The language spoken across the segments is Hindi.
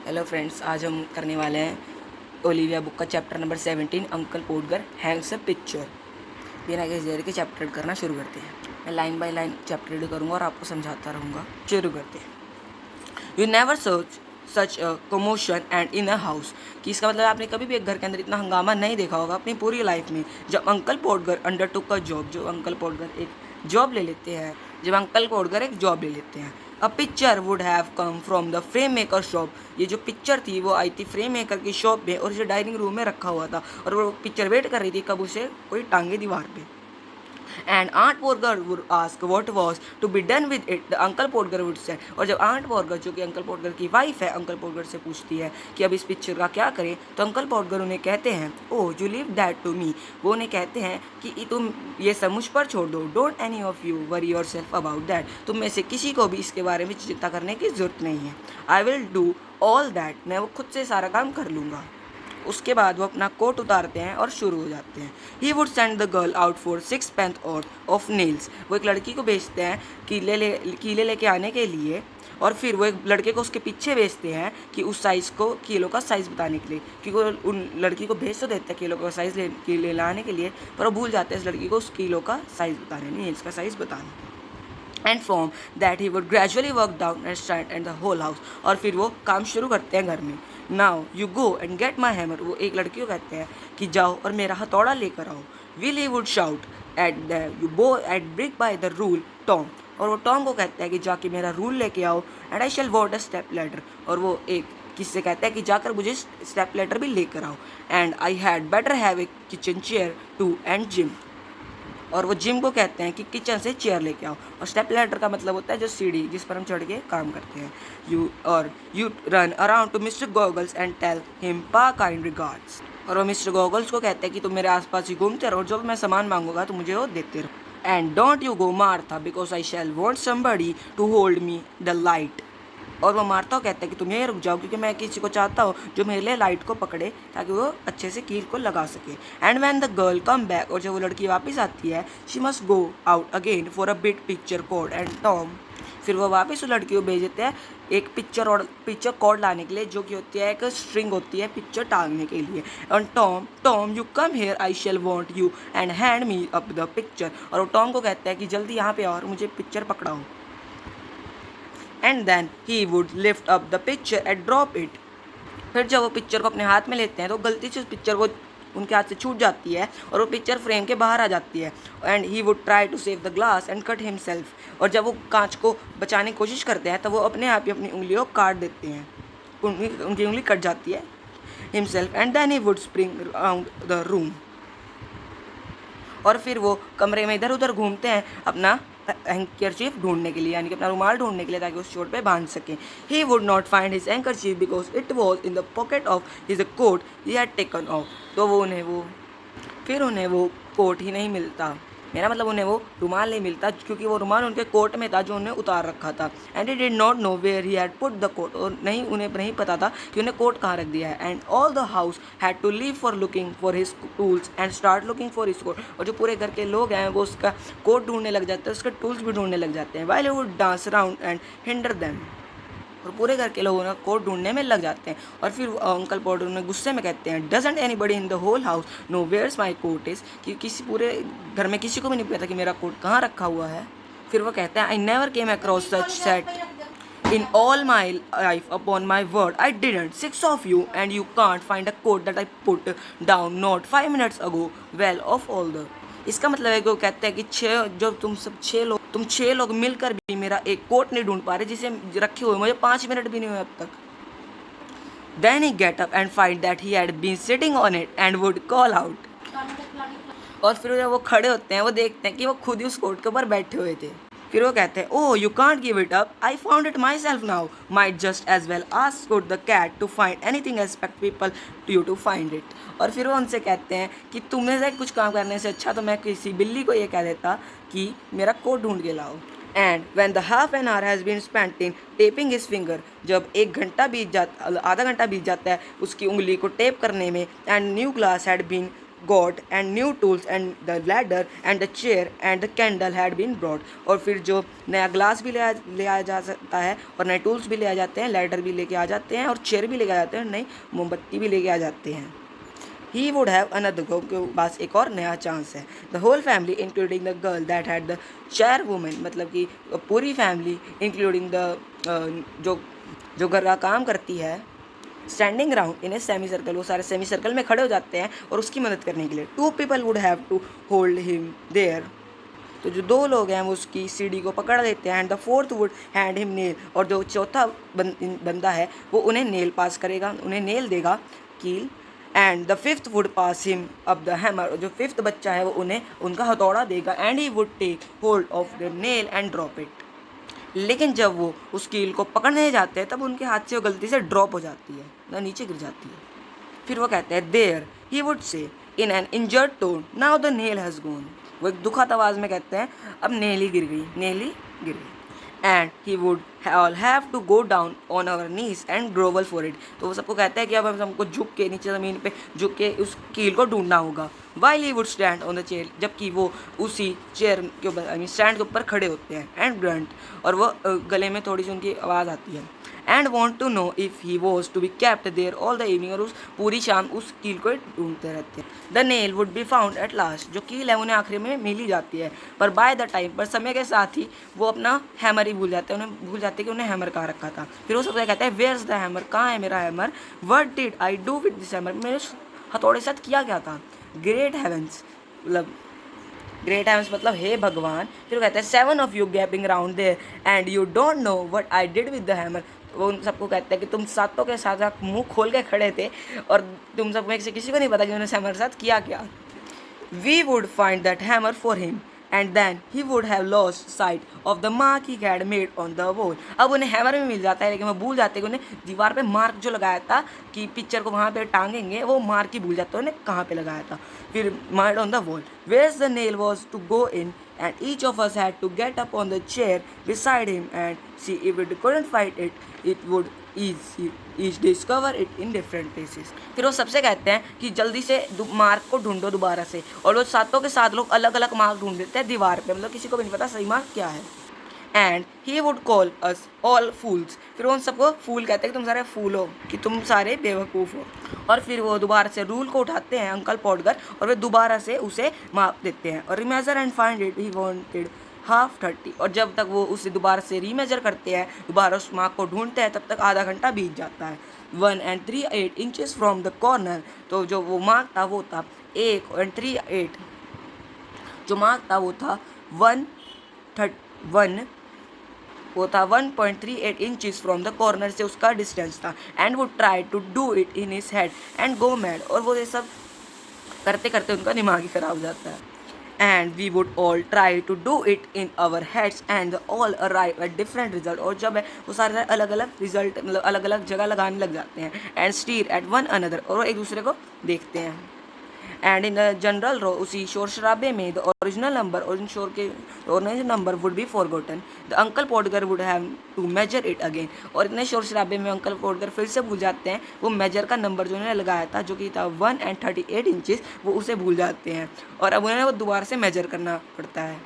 हेलो फ्रेंड्स, आज हम करने वाले हैं ओलिविया बुक का chapter number 17 uncle Podger hangs a picture. बिना किसी देर के चैप्टर करना शुरू करते हैं। मैं line by line chapter read करूँगा और आपको समझाता रहूँगा। शुरू करते हैं। You never such a commotion and in a house. कि इसका मतलब आपने कभी भी एक घर के अंदर इतना हंगामा नहीं देखा होगा अपनी पूरी लाइफ में। जब uncle Podger undertook a job, जो अंकल पोडगर एक जॉब ले लेते हैं, जब अंकल पोडगर एक जॉब ले लेते हैं। A picture would have come from the frame maker shop. ये जो पिक्चर थी वो आई थी फ्रेम मेकर की शॉप में और इसे डाइनिंग रूम में रखा हुआ था और वो पिक्चर वेट कर रही थी कब उसे कोई टांगे दीवार पे। And Aunt Porter would ask what was to be done with it. The Uncle Porter would say, और जब Aunt Porter जो कि अंकल पोर्टर की वाइफ है, अंकल पोर्टर से पूछती है कि अब इस पिक्चर का क्या करें, तो अंकल पोर्टर उन्हें कहते हैं, oh you leave that to me. वो उन्हें कहते हैं कि तुम ये सब मुझ पर छोड़ दो। Don't any of you worry your self about that. तुम में से किसी को भी इसके बारे में चिंता करने की जरूरत नहीं है। I will do all that. मैं वो खुद से सारा काम कर लूँगा। उसके बाद वो अपना कोट उतारते हैं और शुरू हो जाते हैं। He would send the girl out for 6 पेंथ और ऑफ नेल्स। वो एक लड़की को भेजते हैं कीले लेके आने के लिए, और फिर वो एक लड़के को उसके पीछे भेजते हैं कि उस साइज़ को किलो का साइज़ बताने के लिए, क्योंकि वो उन लड़की को भेज तो देते हैं किलो का साइज़ ले लाने के लिए, पर वो भूल जाते हैं इस लड़की को उस किलो का साइज़ बताने, नेल्स का साइज़ बताने। And from that he would gradually work down and start and the whole house. और फिर वो काम शुरू करते हैं घर में। Now you go and get my hammer. वो एक लड़की को कहते हैं कि जाओ और मेरा हथौड़ा लेकर आओ। Will he would shout at the you bow at brick by the rule Tom. और वो टॉम को कहता है कि जाके मेरा रूल लेके आओ। And I shall want a step ladder. और वो एक किससे कहता है कि जाकर मुझे स्टेप लेटर भी लेकर आओ। And I had better have a kitchen chair too and Jim. और वो जिम को कहते हैं कि किचन से चेयर लेके आओ। और स्टेप लैडर का मतलब होता है जो सीढ़ी जिस पर हम चढ़ के काम करते हैं। You run around to mister Goggles and tell him pa kind regards. और वो मिस्टर गॉगल्स को कहते हैं कि तुम मेरे आसपास ही घूमते रहो, जब मैं सामान मांगूंगा तो मुझे वो देते रहो। And don't you go Martha because I shall want somebody to hold me the light. और वो मार्था कहता है कि तुम यहीं रुक जाओ, क्योंकि मैं किसी को चाहता हूँ जो मेरे लिए लाइट को पकड़े ताकि वो अच्छे से कील को लगा सके। And when the girl come back. और जब वो लड़की वापस आती है, she must go out again for a bit picture code and Tom. फिर वो वापस उस लड़की को भेज देते हैं एक पिक्चर कोड लाने के लिए, जो कि होती है एक स्ट्रिंग होती है पिक्चर टांगने के लिए। And Tom you come here I shall want you and hand me up the picture. और वो टॉम को कहता है कि जल्दी यहाँ पे आओ और मुझे पिक्चर पकड़ाओ। And then he would lift up the picture and drop it. फिर जब वो पिक्चर को अपने हाथ में लेते हैं तो गलती से उस पिक्चर को उनके हाथ से छूट जाती है और वो पिक्चर फ्रेम के बाहर आ जाती है। And he would try to save the glass and cut himself. और जब वो कांच को बचाने की कोशिश करते हैं तो वो अपने आप ही अपनी उंगलियों को काट देते हैं, उनकी उंगली कट जाती है himself. And then he would spring around the room. और फिर वो कमरे में इधर उधर घूमते हैं अपना हैंकरचीफ ढूंढने के लिए, यानी कि अपना रुमाल ढूंढने के लिए, ताकि उस चोट पे बांध सके। He would not find his handkerchief because it was in the pocket of his coat he had taken off. तो उन्हें वो कोट ही नहीं मिलता। मेरा मतलब उन्हें वो रुमाल नहीं मिलता, क्योंकि वो रुमाल उनके कोट में था जो उन्हें उतार रखा था। And he did not know where he had put the coat. और उन्हें नहीं पता था कि उन्हें कोट कहाँ रख दिया है। And all the house had to leave for looking for his tools and start looking for his coat. और जो पूरे घर के लोग हैं वो उसका कोट ढूंढने लग जाते हैं, उसके टूल्स भी ढूंढने लग जाते हैं। While he would dance around and hinder them. और पूरे घर के लोग ना कोट ढूंढने में लग जाते हैं। और फिर अंकल पोर्टर उन्हें गुस्से में कहते हैं, doesn't anybody in the whole house know where's my coat is. कि किसी पूरे घर में किसी को भी नहीं पता कि मेरा कोट कहाँ रखा हुआ है। फिर वो कहते हैं, I never came across such set in all my life upon my word I didn't. 6 of you and you can't find a quote that I put down not 5 minutes ago। well of all the। इसका मतलब है कि वो कहते हैं कि तुम छः लोग मिलकर भी मेरा एक कोट नहीं ढूंढ पा रहे जिसे रखे हुए मुझे 5 मिनट भी नहीं हुए अब तक। Then he get up and find that he had been sitting on it and would call out। और फिर जब वो खड़े होते हैं वो देखते हैं कि वो खुद ही उस कोट के ऊपर बैठे हुए थे। फिर वो कहते हैं, oh you can't give it up I found it myself now might just as well ask the cat to find anything expect people to you to find it. और फिर वो उनसे कहते हैं कि तुम्हें से कुछ काम करने से अच्छा तो मैं किसी बिल्ली को ये कह देता कि मेरा कोट ढूंढ के लाओ। And when the half an hour has been spent in tapping his finger. जब आधा घंटा बीत जाता है उसकी उंगली को टेप करने में। And new glass had been got and new tools and the ladder and the chair and the candle had been brought. और फिर जो नया ग्लास भी ले आया जा सकता है और नए टूल्स भी ले आ जाते हैं, लैडर भी लेके आ जाते हैं और चेयर भी लेके आ जाते हैं, नई मोमबत्ती भी लेके आ जाते हैं. He would have another go, के पास एक और नया चांस है. The whole family including the girl that had the chairwoman, मतलब कि पूरी फैमिली इंक्लूडिंग द जो घर का काम करती है, standing round in a semi circle, वो सारे सेमी सर्कल में खड़े हो जाते हैं और उसकी मदद करने के लिए. 2 people would have to hold him there, तो जो 2 लोग हैं वो उसकी सीढ़ी को पकड़ लेते हैं. And the 4th would hand him nail, और जो चौथा बंदा है वो उन्हें नेल पास करेगा, उन्हें नेल देगा, कील. And the 5th would pass him up the hammer, जो 5th बच्चा है वो उन्हें उनका हथौड़ा देगा. And he would take hold of the nail and drop it. लेकिन जब वो उस कील को पकड़ने जाते हैं तब उनके हाथ से वो गलती से ड्रॉप हो जाती है, ना नीचे गिर जाती है. फिर वो कहते हैं there, he would say in an injured tone, now the nail has gone. वो एक दुखद आवाज़ में कहते हैं अब नेल ही गिर गई, नेल ही गिर गई. And he would all have to go down on our knees and grovel for it. तो वो सबको कहता है कि अब हम सबको झुक के नीचे ज़मीन पे झुक के उस कील को ढूंढना होगा. While he would stand on the chair, जबकि वो उसी चेयर के ऊपर आई मीन स्टैंड के ऊपर खड़े होते हैं. एंड ग्रंट, और वो गले में थोड़ी सी उनकी आवाज़ आती है. And want to know if he was to be kept there all the evening, और उस पूरी शाम उस कील को ढूंढते रहते हैं. The nail would be found at last, जो कील है उन्हें आखिर में मिल ही जाती है. पर बाय द टाइम, पर समय के साथ ही वो अपना हैमर ही भूल जाते हैं, उन्हें भूल जाते हैं कि उन्हें हैमर कहाँ रखा था. फिर वो सबसे कहते हैं वेयर इज द हैमर, कहाँ है मेरा hammer. What did I do with this hammer, मेरे हथौड़े साथ किया क्या था. ग्रेट हेवेंस, मतलब ग्रेट हेवेंस मतलब हे भगवान. फिर वो कहते हैं 7 of you gaping round there and you don't know what I did with the hammer. वो उन सबको कहते हैं कि तुम सातों के साथ मुंह खोल के खड़े थे और तुम सब में से किसी को नहीं पता कि उन्होंने हैमर के साथ किया क्या. We would find that hammer for him and then he would have lost sight of the mark he had made on the wall. अब उन्हें हैमर भी मिल जाता है लेकिन वो भूल जाते हैं कि उन्हें दीवार पे मार्क जो लगाया था कि पिक्चर को वहाँ पे टांगेंगे, वो मार्क ही भूल जाते हैं उन्हें कहाँ पे लगाया था. फिर marked on the wall where the nail was to go in and each of us had to get up on the chair beside him and see if it couldn't find it, it would each discover it in different places. फिर वो सबसे कहते हैं कि जल्दी से मार्क को ढूंढो दोबारा से, और वो सातों के साथ लोग अलग अलग मार्क ढूंढ देते हैं दीवार पे, मतलब किसी को भी नहीं पता सही मार्क क्या है. And he would call us all fools, फिर वो उन सबको फूल कहते हैं कि तुम सारे फूल हो, कि तुम सारे बेवकूफ़ हो. और फिर वो दोबारा से रूल को उठाते हैं अंकल पॉडगर और वे दोबारा से उसे माप देते हैं. और remeasure and find it he wanted half 30, और जब तक वो उसे दोबारा से रीमेजर करते हैं, दोबारा उस मार्क को ढूंढते हैं, तब तक आधा घंटा बीत जाता है. 1 and 3/8 inches from the corner, तो जो वो मार्क था वो था 1 and 3/8, जो मार्क था वो था 1.38 इंचेस फ्रॉम द कॉर्नर से उसका डिस्टेंस था. एंड वो try to do it in his head and go mad, और वो ये सब करते करते उनका दिमाग ही खराब हो जाता है. And we would all try to do it in our heads and all arrive at different result, और जब है वो सारे अलग अलग रिजल्ट मतलब अलग अलग जगह लगाने लग जाते हैं. And stare at one another, और वो एक दूसरे को देखते हैं. And in the general row, उसी शोर शराबे में द ओरिजिनल नंबर और इन शोर के original number would be forgotten. The uncle Podger would have to measure it again, और इतने शोर शराबे में अंकल पॉडगर फिर से भूल जाते हैं वो मेजर का नंबर जो उन्होंने लगाया था, जो कि था 1 and 38 इंचेस, वो उसे भूल जाते हैं और अब उन्हें वो दोबारा से मेजर करना पड़ता है.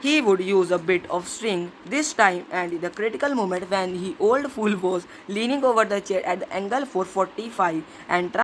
He would use a bit of string this time, and the critical moment when he old fool was leaning over the chair at the angle 445 and